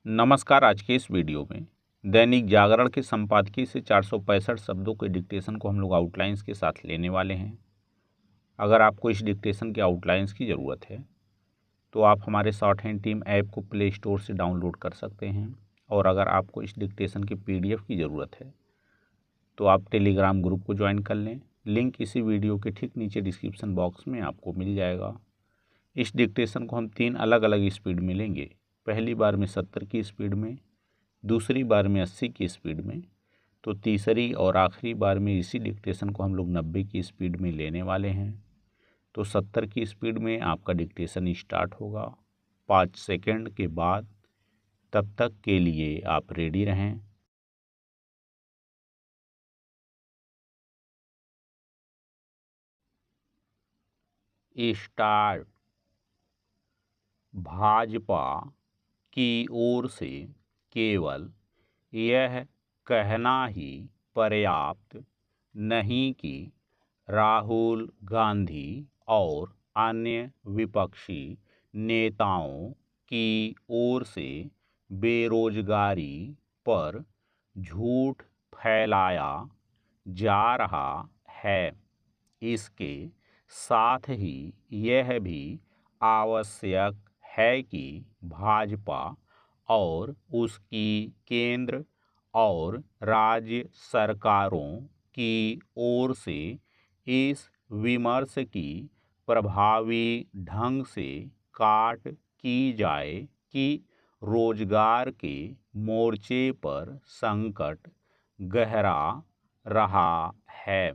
नमस्कार। आज के इस वीडियो में दैनिक जागरण के संपादकीय से 465 शब्दों के डिक्टेशन को हम लोग आउटलाइंस के साथ लेने वाले हैं। अगर आपको इस डिक्टेशन के आउटलाइंस की ज़रूरत है तो आप हमारे शॉर्ट हैंड टीम ऐप को प्ले स्टोर से डाउनलोड कर सकते हैं, और अगर आपको इस डिक्टेशन की PDF की ज़रूरत है तो आप टेलीग्राम ग्रुप को ज्वाइन कर लें। लिंक इसी वीडियो के ठीक नीचे डिस्क्रिप्शन बॉक्स में आपको मिल जाएगा। इस डिक्टेशन को हम 3 अलग अलग स्पीड में लेंगे। पहली बार में 70 की स्पीड में, दूसरी बार में 80 की स्पीड में, तो तीसरी और आखिरी बार में इसी डिक्टेशन को हम लोग 90 की स्पीड में लेने वाले हैं। तो 70 की स्पीड में आपका डिक्टेशन स्टार्ट होगा 5 सेकंड के बाद। तब तक के लिए आप रेडी रहें। स्टार्ट। भाजपा की ओर से केवल यह कहना ही पर्याप्त नहीं कि राहुल गांधी और अन्य विपक्षी नेताओं की ओर से बेरोजगारी पर झूठ फैलाया जा रहा है। इसके साथ ही यह भी आवश्यक है कि भाजपा और उसकी केंद्र और राज्य सरकारों की ओर से इस विमर्श की प्रभावी ढंग से काट की जाए कि रोजगार के मोर्चे पर संकट गहरा रहा है।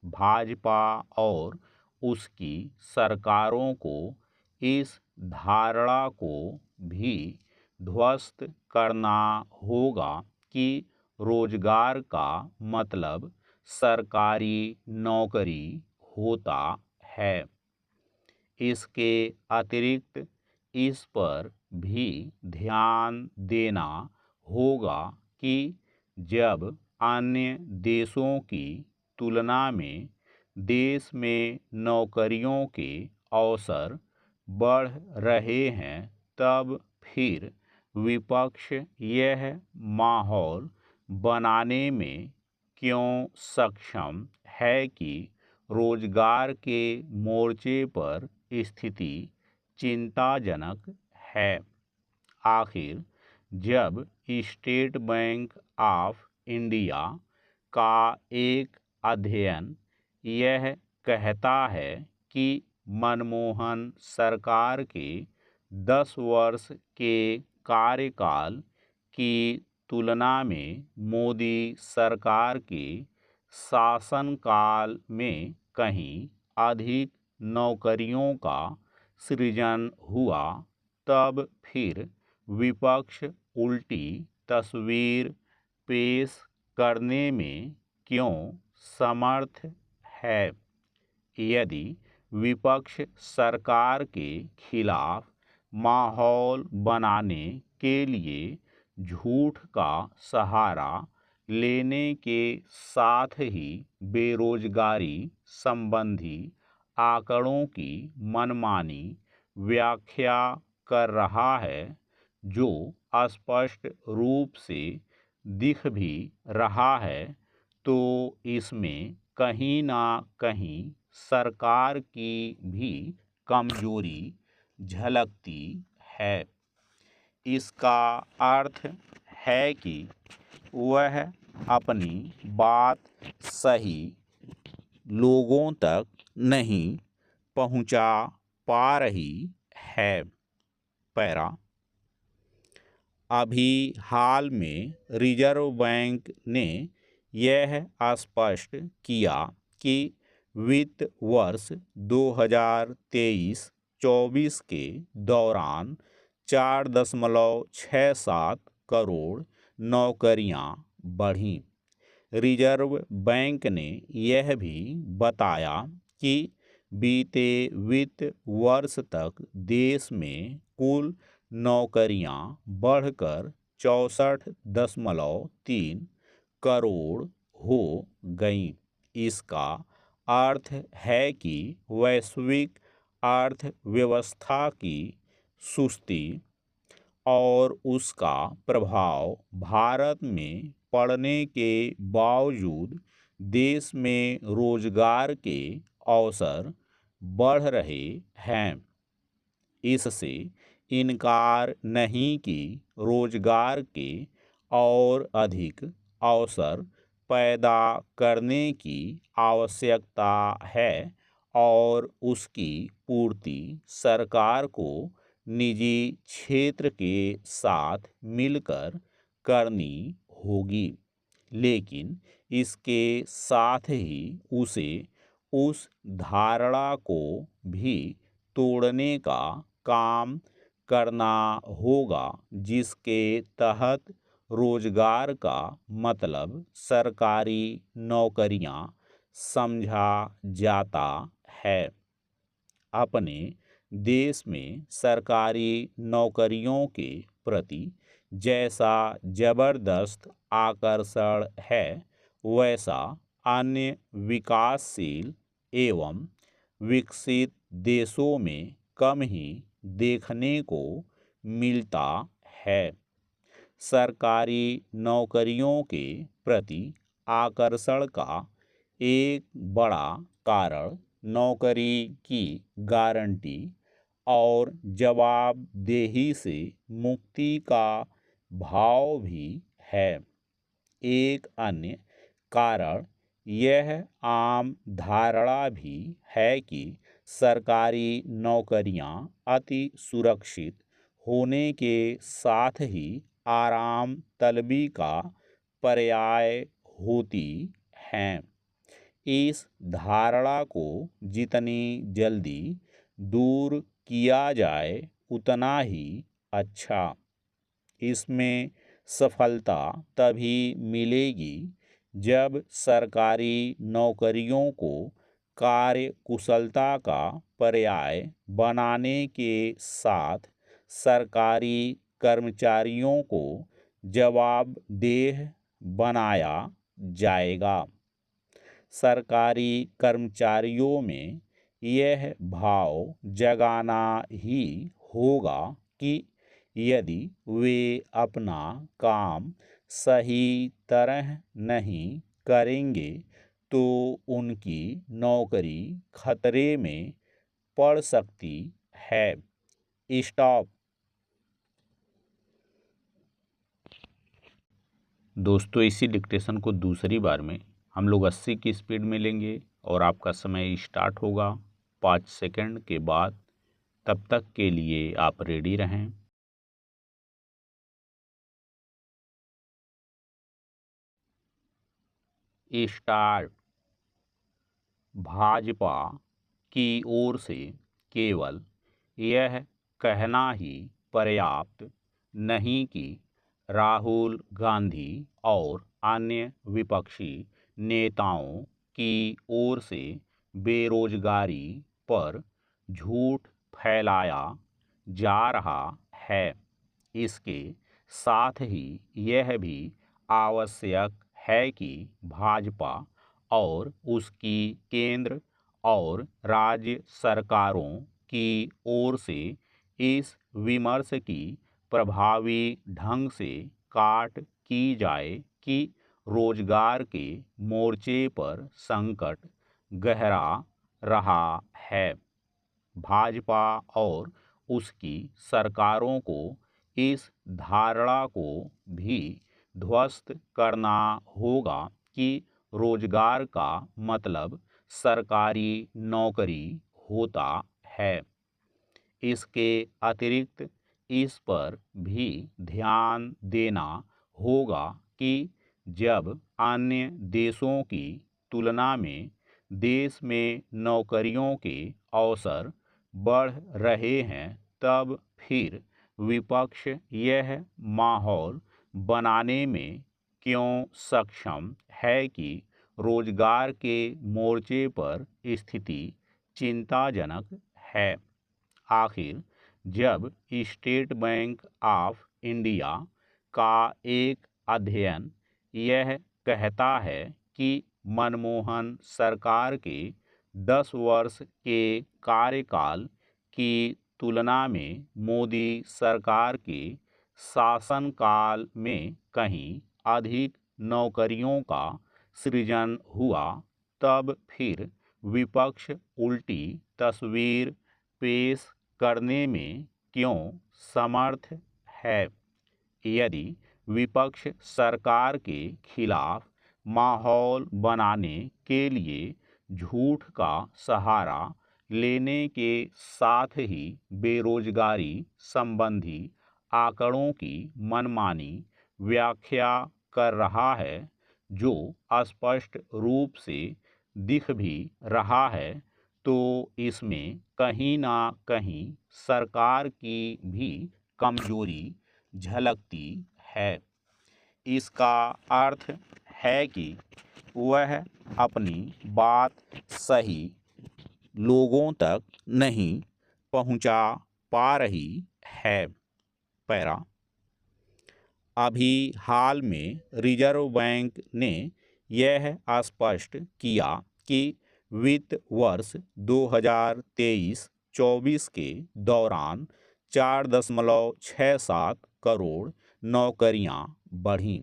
भाजपा और उसकी सरकारों को इस धारणा को भी ध्वस्त करना होगा कि रोजगार का मतलब सरकारी नौकरी होता है। इसके अतिरिक्त इस पर भी ध्यान देना होगा कि जब अन्य देशों की तुलना में देश में नौकरियों के अवसर बढ़ रहे हैं, तब फिर विपक्ष यह माहौल बनाने में क्यों सक्षम है कि रोजगार के मोर्चे पर स्थिति चिंताजनक है। आखिर जब स्टेट बैंक ऑफ इंडिया का एक अध्ययन यह कहता है कि मनमोहन सरकार के 10 वर्ष के कार्यकाल की तुलना में मोदी सरकार के शासनकाल में कहीं अधिक नौकरियों का सृजन हुआ, तब फिर विपक्ष उल्टी तस्वीर पेश करने में क्यों समर्थ है। यदि विपक्ष सरकार के खिलाफ माहौल बनाने के लिए झूठ का सहारा लेने के साथ ही बेरोजगारी संबंधी आंकड़ों की मनमानी व्याख्या कर रहा है, जो स्पष्ट रूप से दिख भी रहा है, तो इसमें कहीं ना कहीं सरकार की भी कमजोरी झलकती है। इसका अर्थ है कि वह अपनी बात सही लोगों तक नहीं पहुंचा पा रही है। पैरा। अभी हाल में रिजर्व बैंक ने यह स्पष्ट किया कि वित्त वर्ष 2023-24 के दौरान 4.67 करोड़ नौकरियां बढ़ीं। रिजर्व बैंक ने यह भी बताया कि बीते वित्त वर्ष तक देश में कुल नौकरियां बढ़कर 64.3 करोड़ हो गईं। इसका अर्थ है कि वैश्विक अर्थव्यवस्था की सुस्ती और उसका प्रभाव भारत में पड़ने के बावजूद देश में रोजगार के अवसर बढ़ रहे हैं। इससे इनकार नहीं कि रोजगार के और अधिक अवसर पैदा करने की आवश्यकता है और उसकी पूर्ति सरकार को निजी क्षेत्र के साथ मिलकर करनी होगी, लेकिन इसके साथ ही उसे उस धारणा को भी तोड़ने का काम करना होगा जिसके तहत रोजगार का मतलब सरकारी नौकरियां समझा जाता है। अपने देश में सरकारी नौकरियों के प्रति जैसा जबरदस्त आकर्षण है, वैसा अन्य विकासशील एवं विकसित देशों में कम ही देखने को मिलता है। सरकारी नौकरियों के प्रति आकर्षण का एक बड़ा कारण नौकरी की गारंटी और जवाबदेही से मुक्ति का भाव भी है। एक अन्य कारण यह आम धारणा भी है कि सरकारी नौकरियां अति सुरक्षित होने के साथ ही आराम तलबी का पर्याय होती हैं। इस धारणा को जितनी जल्दी दूर किया जाए उतना ही अच्छा। इसमें सफलता तभी मिलेगी जब सरकारी नौकरियों को कार्य कुशलता का पर्याय बनाने के साथ सरकारी कर्मचारियों को जवाबदेह बनाया जाएगा। सरकारी कर्मचारियों में यह भाव जगाना ही होगा कि यदि वे अपना काम सही तरह नहीं करेंगे तो उनकी नौकरी खतरे में पड़ सकती है। स्टॉप। दोस्तों, इसी डिक्टेशन को दूसरी बार में हम लोग 80 की स्पीड में लेंगे और आपका समय स्टार्ट होगा 5 सेकंड के बाद। तब तक के लिए आप रेडी रहें। स्टार्ट। भाजपा की ओर से केवल यह कहना ही पर्याप्त नहीं कि राहुल गांधी और अन्य विपक्षी नेताओं की ओर से बेरोजगारी पर झूठ फैलाया जा रहा है। इसके साथ ही यह भी आवश्यक है कि भाजपा और उसकी केंद्र और राज्य सरकारों की ओर से इस विमर्श की प्रभावी ढंग से काट की जाए कि रोजगार के मोर्चे पर संकट गहरा रहा है। भाजपा और उसकी सरकारों को इस धारणा को भी ध्वस्त करना होगा कि रोजगार का मतलब सरकारी नौकरी होता है। इसके अतिरिक्त इस पर भी ध्यान देना होगा कि जब अन्य देशों की तुलना में देश में नौकरियों के अवसर बढ़ रहे हैं, तब फिर विपक्ष यह माहौल बनाने में क्यों सक्षम है कि रोजगार के मोर्चे पर स्थिति चिंताजनक है। आखिर जब स्टेट बैंक ऑफ इंडिया का एक अध्ययन यह कहता है कि मनमोहन सरकार के 10 वर्ष के कार्यकाल की तुलना में मोदी सरकार के शासनकाल में कहीं अधिक नौकरियों का सृजन हुआ, तब फिर विपक्ष उल्टी तस्वीर पेश करने में क्यों समर्थ है? यदि विपक्ष सरकार के खिलाफ माहौल बनाने के लिए झूठ का सहारा लेने के साथ ही बेरोजगारी संबंधी आंकड़ों की मनमानी व्याख्या कर रहा है, जो स्पष्ट रूप से दिख भी रहा है, तो इसमें कहीं ना कहीं सरकार की भी कमजोरी झलकती है। इसका अर्थ है कि वह अपनी बात सही लोगों तक नहीं पहुंचा पा रही है। पैरा, अभी हाल में रिजर्व बैंक ने यह स्पष्ट किया कि वित्त वर्ष 2023-24 के दौरान 4.67 करोड़ नौकरियां बढ़ीं।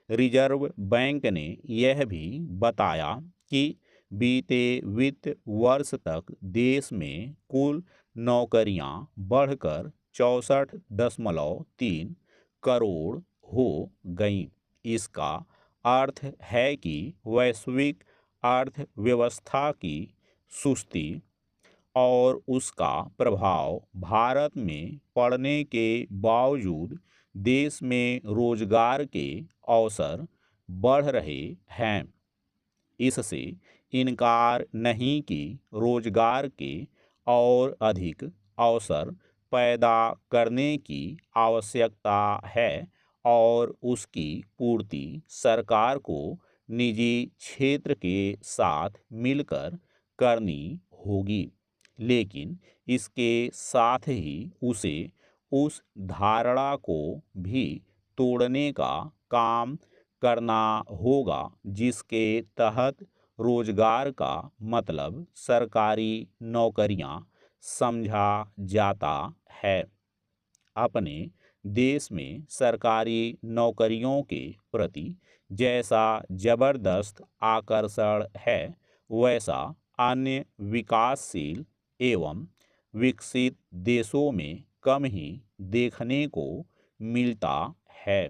रिजर्व बैंक ने यह भी बताया कि बीते वित्त वर्ष तक देश में कुल नौकरियां बढ़कर 64.3 करोड़ हो गईं। इसका अर्थ है कि वैश्विक अर्थव्यवस्था की सुस्ती और उसका प्रभाव भारत में पड़ने के बावजूद देश में रोजगार के अवसर बढ़ रहे हैं। इससे इनकार नहीं कि रोजगार के और अधिक अवसर पैदा करने की आवश्यकता है और उसकी पूर्ति सरकार को निजी क्षेत्र के साथ मिलकर करनी होगी, लेकिन इसके साथ ही उसे उस धारणा को भी तोड़ने का काम करना होगा जिसके तहत रोजगार का मतलब सरकारी नौकरियां समझा जाता है। अपने देश में सरकारी नौकरियों के प्रति जैसा जबरदस्त आकर्षण है, वैसा अन्य विकासशील एवं विकसित देशों में कम ही देखने को मिलता है।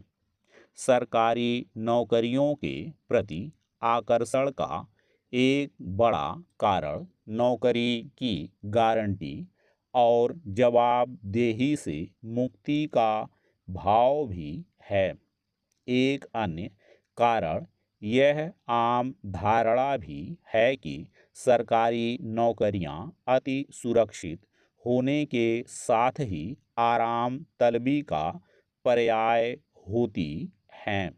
सरकारी नौकरियों के प्रति आकर्षण का एक बड़ा कारण नौकरी की गारंटी और जवाबदेही से मुक्ति का भाव भी है। एक अन्य कारण यह आम धारणा भी है कि सरकारी नौकरियां अति सुरक्षित होने के साथ ही आराम तलबी का पर्याय होती हैं।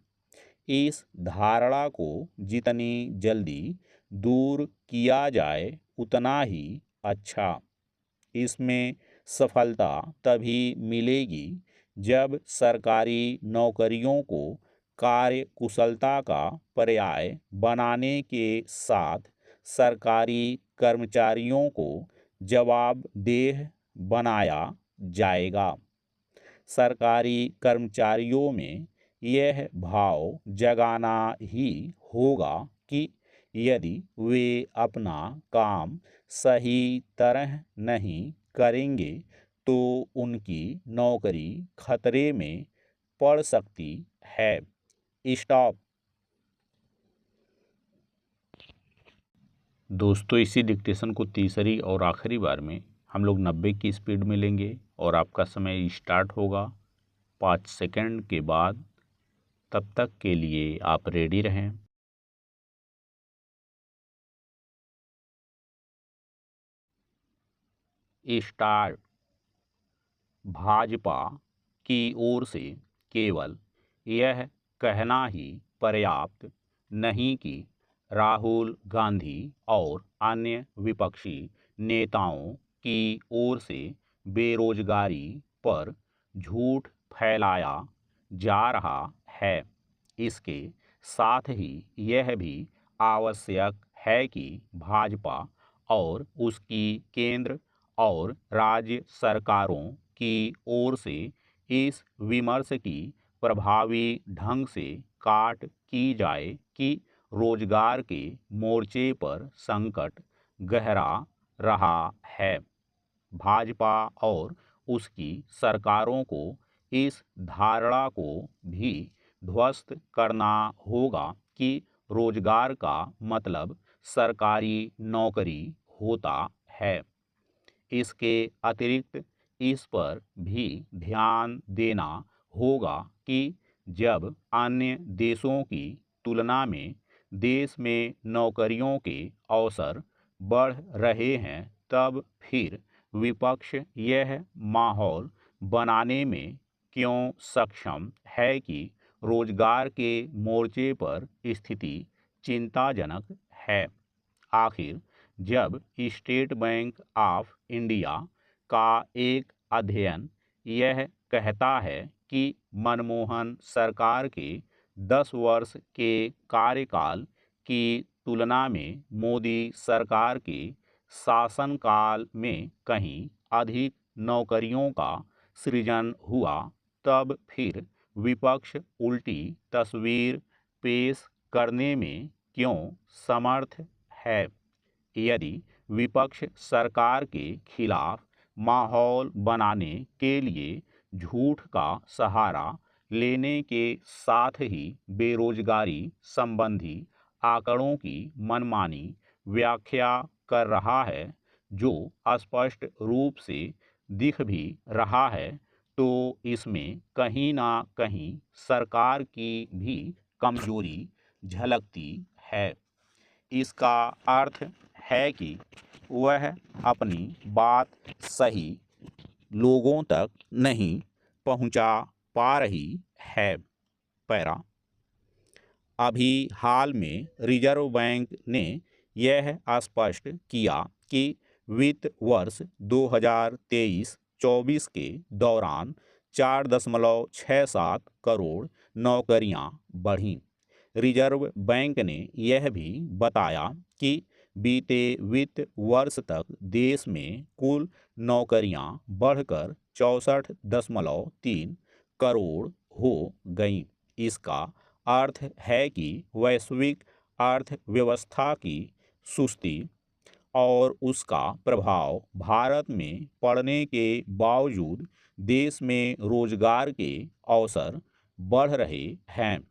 इस धारणा को जितनी जल्दी दूर किया जाए उतना ही अच्छा। इसमें सफलता तभी मिलेगी जब सरकारी नौकरियों को कार्य कुशलता का पर्याय बनाने के साथ सरकारी कर्मचारियों को जवाबदेह बनाया जाएगा। सरकारी कर्मचारियों में यह भाव जगाना ही होगा कि यदि वे अपना काम सही तरह नहीं करेंगे तो उनकी नौकरी खतरे में पड़ सकती है। स्टॉप। दोस्तों, इसी डिक्टेशन को तीसरी और आखिरी बार में हम लोग 90 की स्पीड में लेंगे और आपका समय स्टार्ट होगा 5 सेकंड के बाद। तब तक के लिए आप रेडी रहें। स्टार्ट। भाजपा की ओर से केवल यह कहना ही पर्याप्त नहीं कि राहुल गांधी और अन्य विपक्षी नेताओं की ओर से बेरोजगारी पर झूठ फैलाया जा रहा है। इसके साथ ही यह भी आवश्यक है कि भाजपा और उसकी केंद्र और राज्य सरकारों की ओर से इस विमर्श की प्रभावी ढंग से काट की जाए कि रोजगार के मोर्चे पर संकट गहरा रहा है। भाजपा और उसकी सरकारों को इस धारणा को भी ध्वस्त करना होगा कि रोजगार का मतलब सरकारी नौकरी होता है। इसके अतिरिक्त इस पर भी ध्यान देना होगा कि जब अन्य देशों की तुलना में देश में नौकरियों के अवसर बढ़ रहे हैं, तब फिर विपक्ष यह माहौल बनाने में क्यों सक्षम है कि रोजगार के मोर्चे पर स्थिति चिंताजनक है। आखिर जब स्टेट बैंक ऑफ इंडिया का एक अध्ययन यह कहता है कि मनमोहन सरकार के 10 वर्ष के कार्यकाल की तुलना में मोदी सरकार के शासनकाल में कहीं अधिक नौकरियों का सृजन हुआ, तब फिर विपक्ष उल्टी तस्वीर पेश करने में क्यों समर्थ है। यदि विपक्ष सरकार के खिलाफ माहौल बनाने के लिए झूठ का सहारा लेने के साथ ही बेरोजगारी संबंधी आंकड़ों की मनमानी व्याख्या कर रहा है, जो स्पष्ट रूप से दिख भी रहा है, तो इसमें कहीं ना कहीं सरकार की भी कमजोरी झलकती है। इसका अर्थ है कि वह अपनी बात सही लोगों तक नहीं पहुंचा पा रही है। पैरा अभी हाल में रिजर्व बैंक ने यह स्पष्ट किया कि वित्त वर्ष 2023-24 के दौरान 4.67 करोड़ नौकरियां बढ़ीं। रिजर्व बैंक ने यह भी बताया कि बीते वित्त वर्ष तक देश में कुल नौकरियां बढ़कर 64.3 करोड़ हो गईं। इसका अर्थ है कि वैश्विक अर्थव्यवस्था की सुस्ती और उसका प्रभाव भारत में पड़ने के बावजूद देश में रोजगार के अवसर बढ़ रहे हैं।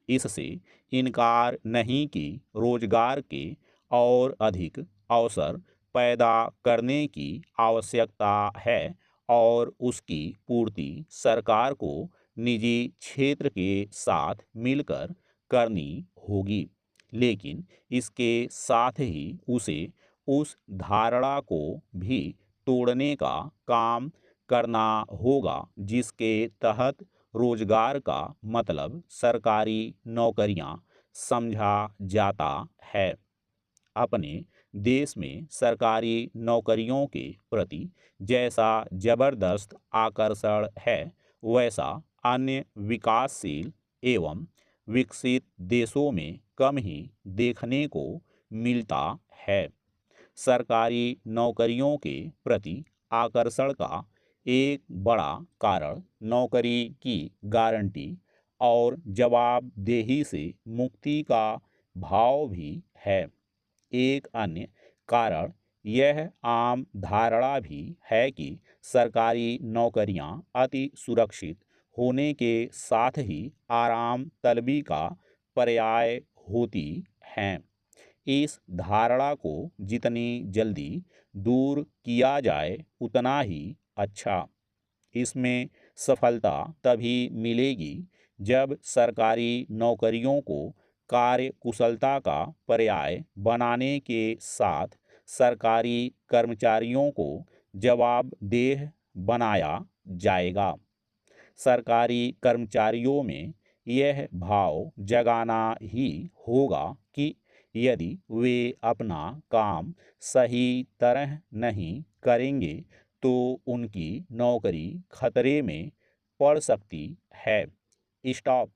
इससे इनकार नहीं कि रोजगार के और अधिक अवसर पैदा करने की आवश्यकता है और उसकी पूर्ति सरकार को निजी क्षेत्र के साथ मिलकर करनी होगी। लेकिन इसके साथ ही उसे उस धारणा को भी तोड़ने का काम करना होगा जिसके तहत रोजगार का मतलब सरकारी नौकरियां समझा जाता है। अपने देश में सरकारी नौकरियों के प्रति जैसा जबरदस्त आकर्षण है, वैसा अन्य विकासशील एवं विकसित देशों में कम ही देखने को मिलता है। सरकारी नौकरियों के प्रति आकर्षण का एक बड़ा कारण नौकरी की गारंटी और जवाबदेही से मुक्ति का भाव भी है। एक अन्य कारण यह आम धारणा भी है कि सरकारी नौकरियां अति सुरक्षित होने के साथ ही आराम तलबी का पर्याय होती हैं। इस धारणा को जितनी जल्दी दूर किया जाए उतना ही अच्छा। इसमें सफलता तभी मिलेगी जब सरकारी नौकरियों को कार्य कुशलता का पर्याय बनाने के साथ सरकारी कर्मचारियों को जवाबदेह बनाया जाएगा। सरकारी कर्मचारियों में यह भाव जगाना ही होगा कि यदि वे अपना काम सही तरह नहीं करेंगे तो उनकी नौकरी खतरे में पड़ सकती है। स्टॉप।